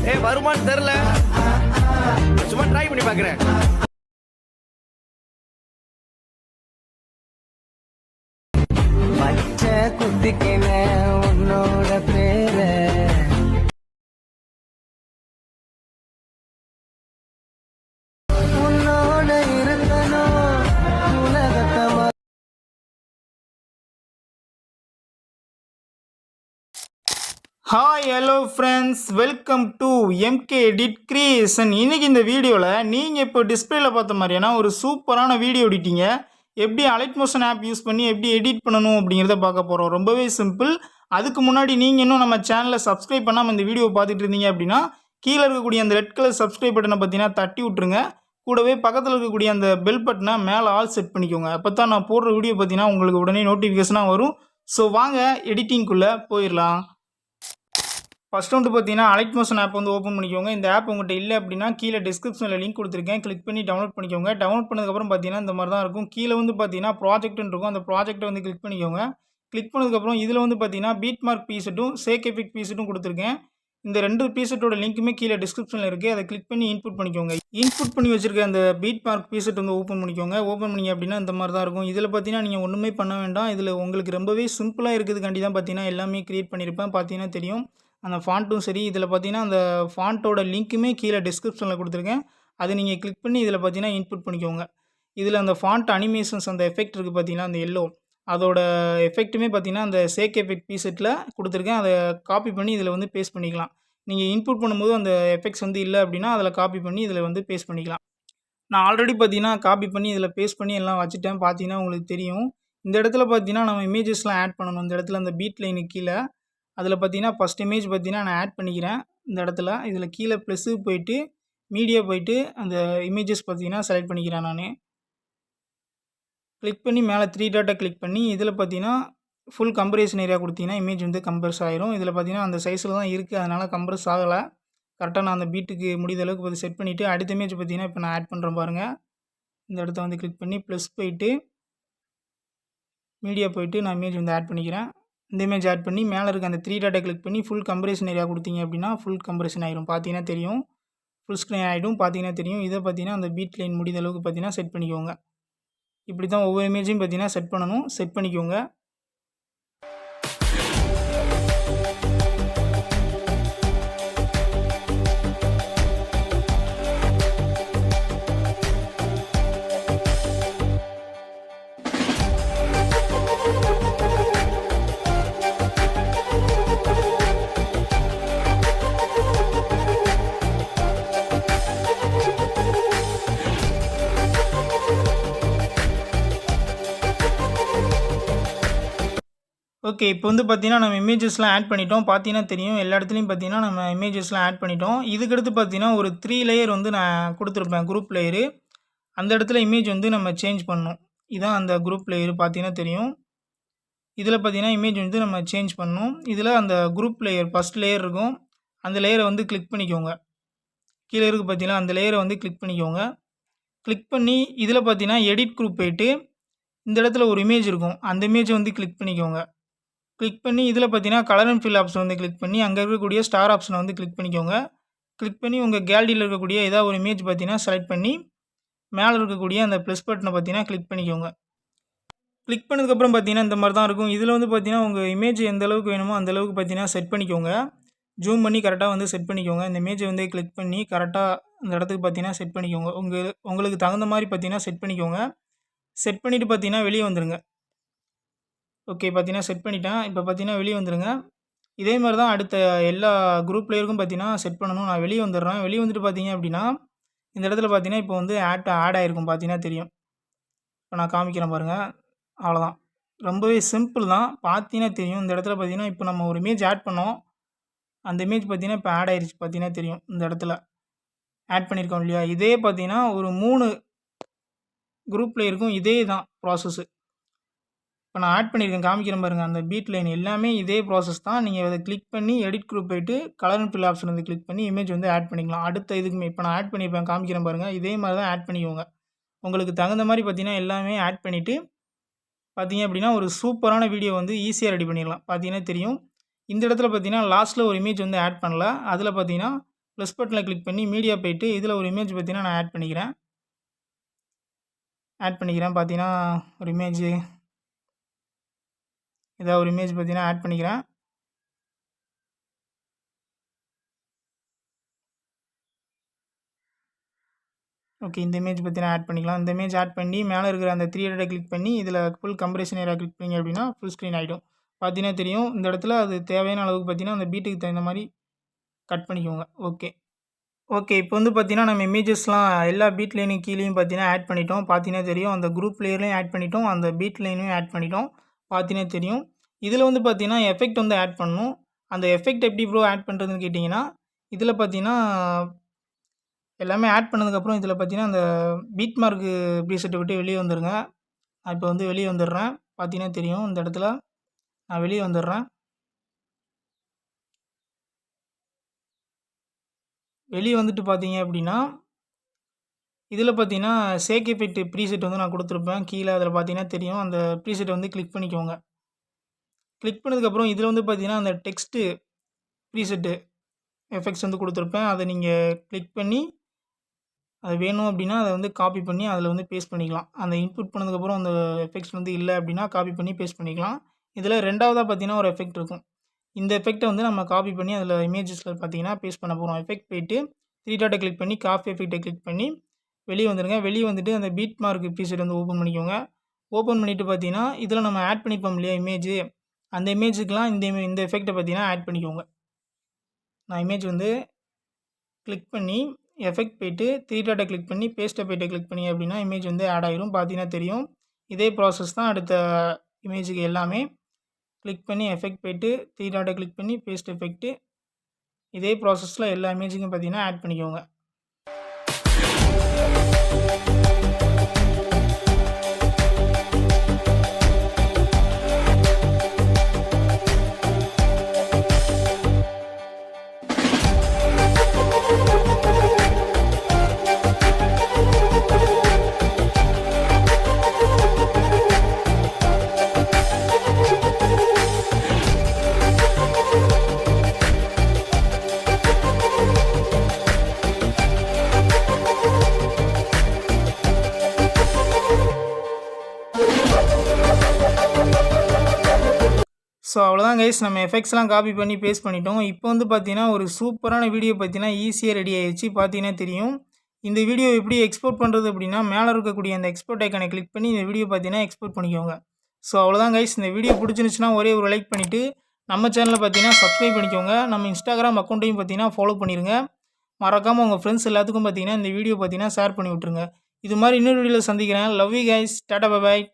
வருமானு தெரியல, சும்மா ட்ரை பண்ணி பாக்குறேன். பச்சை குத்திக்கின உன்னோட பேர உன்னோட இருந்தனோ உலகத்தமா. Hi hello friends, welcome to MK edit creation. இன்றைக்கி இந்த வீடியோவில் நீங்கள் இப்போ டிஸ்பிளேல பார்த்த மாதிரியான ஒரு சூப்பரான வீடியோ எடிட்டிங்க எப்படி அலைட் மோஷன் ஆப் யூஸ் பண்ணி எப்படி எடிட் பண்ணணும் அப்படிங்கிறத பார்க்க போகிறோம். ரொம்பவே சிம்பிள். அதுக்கு முன்னாடி நீங்கள் இன்னும் நம்ம சேனலை சப்ஸ்கிரைப் பண்ணாமல் இந்த வீடியோ பார்த்துட்டு இருந்தீங்க அப்படின்னா கீழே இருக்கக்கூடிய அந்த ரெட் கலர் சப்ஸ்கிரைப் பட்டனை பார்த்தீங்கன்னா தட்டி விட்ருங்க. கூடவே பக்கத்தில் இருக்கக்கூடிய அந்த பெல் பட்டனை மேலே ஆல் செட் பண்ணிக்கோங்க. அப்போ தான் நான் போடுற வீடியோ பார்த்தீங்கன்னா உங்களுக்கு உடனே நோட்டிஃபிகேஷனாக வரும். ஸோ வாங்க எடிட்டிங்குள்ளே போயிடலாம். ஃபஸ்ட் வந்து பார்த்தீங்கன்னா அலைட் மோஷன் ஆப் வந்து ஓப்பன் பண்ணிக்கோங்க. இந்த ஆப் உங்கள்கிட்ட இல்லை அப்படின்னா கீழே டிஸ்கிரிப்ஷனில் லிங்க் கொடுத்துருக்கேன், கிளிக் பண்ணி டவுன்லோட் பண்ணிக்கோங்க. டவுன்லோட் பண்ணதுக்கப்புறம் பார்த்தீங்கன்னா இந்த மாதிரி தான் இருக்கும். கீழே வந்து பார்த்தீங்கன்னா ப்ராஜெக்ட்னு இருக்கும், அந்த ப்ராஜெக்ட்டை வந்து கிளிக் பண்ணிக்கோங்க. கிளிக் பண்ணதுக்கப்புறம் இதில் வந்து பார்த்தீங்கன்னா பீட் மார்க் பீசெட்டும் சேக் எஃபெக்ட் பீசெட்டும் கொடுத்துருக்கேன். இந்த ரெண்டு பீசெட்டோட லிங்க்குமே கீழே டிஸ்கிரிப்ஷனில் இருக்குது, அதை கிளிக் பண்ணி இன்புட் பண்ணிக்கோங்க. இன்புட் பண்ணி வச்சிருக்க அந்த பீட் மார்க் பீசெட் வந்து ஓப்பன் பண்ணிக்கோங்க. ஓப்பன் பண்ணிங்க அப்படின்னா இந்த மாதிரி தான் இருக்கும். இதில் பார்த்தீங்கன்னா நீங்கள் ஒன்றுமே பண்ண வேண்டாம். இதில் உங்களுக்கு ரொம்பவே சிம்பிளாக இருக்கிறதுக்காண்டி தான் பார்த்தீங்கன்னா எல்லாமே க்ரியேட் பண்ணியிருப்பேன். பார்த்தீங்கன்னா தெரியும் அந்த ஃபாண்ட்டும் சரி. இதில் பார்த்தீங்கன்னா அந்த ஃபாண்ட்டோட லிங்க்குமே கீழே டிஸ்கிரிப்ஷனில் கொடுத்துருக்கேன், அதை நீங்கள் கிளிக் பண்ணி இதில் பார்த்தீங்கன்னா இன்புட் பண்ணிக்கோங்க. இதில் அந்த ஃபாண்ட் அனிமேஷன்ஸ் அந்த எஃபெக்ட் இருக்குது பார்த்தீங்கன்னா அந்த எல்லோ, அதோட எஃபெக்ட்டுமே பார்த்தீங்கன்னா அந்த சேக் எஃபெக்ட் பீசெட்டில் கொடுத்துருக்கேன். அதை காப்பி பண்ணி இதில் வந்து பேஸ்ட் பண்ணிக்கலாம். நீங்கள் இன்புட் பண்ணும்போது அந்த எஃபெக்ட்ஸ் வந்து இல்லை அப்படின்னா அதில் காப்பி பண்ணி இதில் வந்து பேஸ்ட் பண்ணிக்கலாம். நான் ஆல்ரெடி பார்த்தீங்கன்னா காப்பி பண்ணி இதில் பேஸ்ட் பண்ணி எல்லாம் வச்சுட்டேன். பார்த்தீங்கன்னா உங்களுக்கு தெரியும். இந்த இடத்துல பார்த்தீங்கன்னா நம்ம இமேஜஸ்லாம் ஆட் பண்ணணும். இந்த இடத்துல அந்த பீட் லைனுக்கு கீழே அதில் பார்த்தீங்கன்னா ஃபஸ்ட் இமேஜ் பார்த்தீங்கன்னா நான் ஆட் பண்ணிக்கிறேன். இந்த இடத்துல இதில் கீழே ப்ளஸ்ஸு போயிட்டு மீடியா போயிட்டு அந்த இமேஜஸ் பார்த்தீங்கன்னா செலக்ட் பண்ணிக்கிறேன். நான் கிளிக் பண்ணி மேலே 3 டாட்டை கிளிக் பண்ணி இதில் பார்த்தீங்கன்னா ஃபுல் கம்ப்ரேஷன் ஏரியா கொடுத்தீங்கன்னா இமேஜ் வந்து கம்ப்ரஸ் ஆயிரும். இதில் பார்த்தீங்கன்னா அந்த சைஸில் தான் இருக்குது, அதனால் கம்ப்ரஸ் ஆகலை. கரெக்டாக நான் அந்த பீட்டுக்கு முடிந்த அளவுக்கு பார்த்து செட் பண்ணிவிட்டு அடுத்த இமேஜ் பார்த்தீங்கன்னா இப்போ நான் ஆட் பண்ணுறேன் பாருங்கள். இந்த இடத்த வந்து கிளிக் பண்ணி ப்ளஸ் போயிட்டு மீடியா போயிட்டு நான் இமேஜ் வந்து ஆட் பண்ணிக்கிறேன். இந்த இமேஜ் ஆட் பண்ணி மேலே இருக்க அந்த 3 டாட்டை கிளிக் பண்ணி ஃபுல் கம்ப்ரேஷன் ஏரியா கொடுத்தீங்க அப்படின்னா ஃபுல் கம்ப்ரேஷன் ஆயிரும். பார்த்தீங்கன்னா தெரியும், ஃபுல் ஸ்க்ரீன் ஆகிடும். பார்த்தீங்கன்னா தெரியும். இதை பார்த்தீங்கன்னா அந்த பீட் லைன் முடிந்த அளவுக்கு பார்த்தீங்கன்னா செட் பண்ணிக்கோங்க. இப்படி தான் ஒவ்வொரு இமேஜையும் பார்த்தீங்கன்னா செட் பண்ணணும். செட் பண்ணிக்கோங்க. ஓகே, இப்போ வந்து பார்த்தீங்கன்னா நம்ம இமேஜஸ்லாம் ஆட் பண்ணிட்டோம். பார்த்தீங்கன்னா தெரியும் எல்லா இடத்துலையும் பார்த்தீங்கன்னா நம்ம இமேஜஸ்லாம் ஆட் பண்ணிட்டோம். இதுக்கடுத்து பார்த்தீங்கன்னா ஒரு 3 லேயர் வந்து நான் கொடுத்துருப்பேன், குரூப் லேயரு. அந்த இடத்துல இமேஜ் வந்து நம்ம சேஞ்ச் பண்ணணும். இதுதான் அந்த குரூப் லேயரு. பார்த்தீங்கன்னா தெரியும். இதில் பார்த்தீங்கன்னா இமேஜ் வந்து நம்ம சேஞ்ச் பண்ணணும். இதில் அந்த குரூப் லேயர் ஃபஸ்ட் லேயர் இருக்கும், அந்த லேயரை வந்து கிளிக் பண்ணிக்கோங்க. கீழே இருக்குது பார்த்தீங்கன்னா அந்த லேயரை வந்து கிளிக் பண்ணிக்கோங்க. கிளிக் பண்ணி இதில் பார்த்தீங்கன்னா எடிட் குரூப் போயிட்டு இந்த இடத்துல ஒரு இமேஜ் இருக்கும், அந்த இமேஜை வந்து கிளிக் பண்ணிக்கோங்க. கிளிக் பண்ணி இதில் பார்த்தீங்கன்னா கலர் அண்ட் ஃபில் ஆப்ஷன் வந்து கிளிக் பண்ணி அங்கே இருக்கக்கூடிய ஸ்டார் ஆப்ஷனை வந்து கிளிக் பண்ணிக்கோங்க. கிளிக் பண்ணி உங்கள் கேலரியில் இருக்கக்கூடிய ஏதாவது ஒரு இமேஜ் பார்த்தீங்கன்னா செலக்ட் பண்ணி மேலே இருக்கக்கூடிய அந்த ப்ளஸ் பட்டனை பார்த்தீங்கன்னா கிளிக் பண்ணிக்கோங்க. கிளிக் பண்ணதுக்கப்புறம் பார்த்தீங்கன்னா இந்த மாதிரி தான் இருக்கும். இதில் வந்து பார்த்தீங்கன்னா உங்கள் இமேஜ் எந்த அளவுக்கு வேணுமோ அந்த அளவுக்கு பார்த்தீங்கன்னா செட் பண்ணிக்கோங்க. ஜூம் பண்ணி கரெக்டாக வந்து செட் பண்ணிக்கோங்க. இந்த இமேஜை வந்து கிளிக் பண்ணி கரெக்டாக இந்த இடத்துக்கு பார்த்தீங்கன்னா செட் பண்ணிக்கோங்க. உங்களுக்கு தகுந்த மாதிரி பார்த்தீங்கன்னா செட் பண்ணிக்கோங்க. செட் பண்ணிவிட்டு பார்த்தீங்கன்னா வெளியே வந்துடுங்க. ஓகே, பார்த்தீங்கன்னா செட் பண்ணிட்டேன். இப்போ பார்த்தீங்கன்னா வெளியே வந்துடுங்க. இதே மாதிரி தான் அடுத்த எல்லா குரூப் லேயருக்கும் பார்த்தீங்கன்னா செட் பண்ணணும். நான் வெளியே வந்துடுறேன். வெளியே வந்துட்டு பார்த்தீங்க அப்படின்னா இந்த இடத்துல பார்த்தீங்கன்னா இப்போ வந்து ஆட் ஆகிருக்கும். பார்த்தீங்கன்னா தெரியும். இப்போ நான் காமிக்கிறேன் பாருங்கள். அவ்வளோதான், ரொம்பவே சிம்பிள் தான். பார்த்தீங்கன்னா தெரியும். இந்த இடத்துல பார்த்தீங்கன்னா இப்போ நம்ம ஒரு இமேஜ் ஆட் பண்ணோம், அந்த இமேஜ் பார்த்தீங்கன்னா இப்போ ஆட் ஆயிடுச்சு. பார்த்தீங்கன்னா தெரியும். இந்த இடத்துல ஆட் பண்ணியிருக்கோம் இல்லையா, இதே பார்த்தீங்கன்னா ஒரு 3 குரூப் லேயருக்கும் இதே தான் ப்ராசஸ்ஸு. இப்போ நான் ஆட் பண்ணியிருக்கேன், காமிக்கிறேன் பாருங்கள். அந்த பீட் லைன் எல்லாமே இதே ப்ராசஸ் தான். நீங்கள் அதை கிளிக் பண்ணி எடிட் குரூப் போய்ட்டு கலர் அண்ட் ஃபில் ஆப்ஷன் வந்து கிளிக் பண்ணி இமேஜ் வந்து ஆட் பண்ணிக்கலாம். அடுத்த இதுக்குமே இப்போ நான் ஆட் பண்ணியிருப்பேன், காமிக்கிறேன் பாருங்கள். இதே மாதிரி தான் ஆட் பண்ணிக்கோங்க. உங்களுக்கு தகுந்த மாதிரி பார்த்தீங்கன்னா எல்லாமே ஆட் பண்ணிவிட்டு பார்த்தீங்க அப்படின்னா ஒரு சூப்பரான வீடியோ வந்து ஈஸியாக ரெடி பண்ணிடலாம். பார்த்தீங்கன்னா தெரியும். இந்த இடத்துல பார்த்தீங்கன்னா லாஸ்ட்டில் ஒரு இமேஜ் வந்து ஆட் பண்ணல, அதில் பார்த்தீங்கன்னா ப்ளஸ் பட்டனில் கிளிக் பண்ணி மீடியா போயிட்டு இதில் ஒரு இமேஜ் பார்த்தீங்கன்னா நான் ஆட் பண்ணிக்கிறேன். பார்த்தீங்கன்னா ஒரு இமேஜ் பார்த்தீங்கன்னா ஆட் பண்ணிக்கிறேன். ஓகே, இந்த இமேஜ் பார்த்தீங்கன்னா ஆட் பண்ணிக்கலாம். இந்த இமேஜ் ஆட் பண்ணி மேலே இருக்கிற அந்த 3 டாட்டை கிளிக் பண்ணி இதில் ஃபுல் கம்ப்ரஷன் ஏரியா கிளிக் பண்ணிங்க அப்படின்னா ஃபுல் ஸ்க்ரீன் ஆகிடும். பார்த்தீங்கன்னா தெரியும், இந்த இடத்துல அது தேவையான அளவுக்கு பார்த்தீங்கன்னா அந்த பீட்டுக்கு தகுந்த மாதிரி கட் பண்ணிக்கோங்க. ஓகே இப்போ வந்து பார்த்தீங்கன்னா நம்ம இமேஜஸ்லாம் எல்லா பீட் லைனுக்கு கீழேயும் பார்த்தீங்கன்னா ஆட் பண்ணிட்டோம். பார்த்தீங்கன்னா தெரியும், அந்த குரூப் லேயர்லையும் ஆட் பண்ணிட்டோம், அந்த பீட் லைனையும் ஆட் பண்ணிட்டோம். பார்த்தீங்கன்னா தெரியும். இதில் வந்து பார்த்தீங்கன்னா எஃபெக்ட் வந்து ஆட் பண்ணணும். அந்த எஃபெக்ட் எப்படி ப்ரோ ஆட் பண்ணுறதுன்னு கேட்டிங்கன்னா, இதில் பார்த்தீங்கன்னா எல்லாமே ஆட் பண்ணதுக்கப்புறம் இதில் பார்த்தீங்கன்னா அந்த பீட் மார்க்கு ப்ரீசெட்டை விட்டு வெளியே வந்துடுங்க. நான் இப்போ வந்து வெளியே வந்துடுறேன். பார்த்தீங்கன்னா தெரியும், இந்த இடத்துல நான் வெளியே வந்துடுறேன். வெளியே வந்துட்டு பார்த்தீங்க அப்படின்னா இதில் பார்த்தீங்கன்னா சேக் எஃபெக்ட் ப்ரீசெட் வந்து நான் கொடுத்துருப்பேன் கீழே. அதில் பார்த்தீங்கன்னா தெரியும், அந்த ப்ரீசெட்டை வந்து கிளிக் பண்ணிக்கோங்க. கிளிக் பண்ணதுக்கப்புறம் இதில் வந்து பார்த்தீங்கன்னா அந்த டெக்ஸ்ட்டு ப்ரீசெட்டு எஃபெக்ட்ஸ் வந்து கொடுத்துருப்பேன். அதை நீங்கள் கிளிக் பண்ணி அது வேணும் அப்படின்னா அதை வந்து காப்பி பண்ணி அதில் வந்து பேஸ்ட் பண்ணிக்கலாம். அந்த இன்புட் பண்ணதுக்கப்புறம் அந்த எஃபெக்ட்ஸ் வந்து இல்லை அப்படின்னா காப்பி பண்ணி பேஸ்ட் பண்ணிக்கலாம். இதில் ரெண்டாவதாக பார்த்தீங்கன்னா ஒரு எஃபெக்ட் இருக்கும். இந்த எஃபெக்ட்டை வந்து நம்ம காப்பி பண்ணி அதில் இமேஜஸில் பார்த்தீங்கன்னா பேஸ்ட் பண்ண போகிறோம். எஃபெக்ட் போய்ட்டு 3 டாட்டை கிளிக் பண்ணி காப்பி எஃபெக்ட்டை கிளிக் பண்ணி வெளியே வந்துடுங்க. வெளியே வந்துட்டு அந்த பீட் மார்க் ப்ரீசெட் வந்து ஓப்பன் பண்ணிக்கோங்க. ஓப்பன் பண்ணிவிட்டு பார்த்தீங்கன்னா இதில் நம்ம ஆட் பண்ணிப்போம் இல்லையா இமேஜ், அந்த இமேஜுக்கெலாம் இந்த எஃபெக்ட்டை பார்த்தீங்கன்னா ஆட் பண்ணிக்கோங்க. நான் இமேஜ் வந்து கிளிக் பண்ணி எஃபெக்ட் போய்ட்டு 3 டாட்டை கிளிக் பண்ணி பேஸ்ட் எஃபெக்ட்டை கிளிக் பண்ணி அப்படின்னா இமேஜ் வந்து ஆட் ஆகிரும். பார்த்தீங்கன்னா தெரியும், இதே ப்ராசஸ் தான் அடுத்த இமேஜுக்கு எல்லாமே. கிளிக் பண்ணி எஃபெக்ட் போய்ட்டு 3 டாட்டை கிளிக் பண்ணி பேஸ்ட் எஃபெக்ட்டு, இதே ப்ராசஸில் எல்லா இமேஜுக்கும் பார்த்தீங்கன்னா ஆட் பண்ணிக்கோங்க. ஸோ அவ்வளோதான் கைஸ், நம்ம எஃபெக்ட்ஸ்லாம் காப்பி பண்ணி பேஸ்ட் பண்ணிட்டோம். இப்போ வந்து பார்த்தீங்கன்னா ஒரு சூப்பரான வீடியோ பார்த்தீங்கன்னா ஈஸியாக ரெடி ஆகிடுச்சு. பார்த்தீங்கன்னா தெரியும், இந்த வீடியோ எப்படி எக்ஸ்போர்ட் பண்ணுறது அப்படின்னா மேலே இருக்கக்கூடிய அந்த எக்ஸ்போர்ட் ஐக்கானை கிளிக் பண்ணி இந்த வீடியோ பார்த்தீங்கன்னா எக்ஸ்போர்ட் பண்ணிக்கோங்க. ஸோ அவ்வளோதான் கைஸ், இந்த வீடியோ பிடிச்சிருந்துச்சுன்னா ஒரே ஒரு லைக் பண்ணிவிட்டு நம்ம சேனலை பார்த்தீங்கன்னா சப்ஸ்கிரைப் பண்ணிக்கோங்க. நம்ம இன்ஸ்டாகிராம் அக்கௌண்ட்டையும் பார்த்தீங்கன்னா ஃபாலோ பண்ணிடுங்க. மறக்காமல் உங்கள் ஃப்ரெண்ட்ஸ் எல்லாத்துக்கும் பார்த்தீங்கன்னா இந்த வீடியோ பார்த்தீங்கன்னா ஷேர் பண்ணி விட்ருங்க. இது மாதிரி இன்னொரு வீடியோவில் சந்திக்கிறேன். Love you guys, tata bye bye.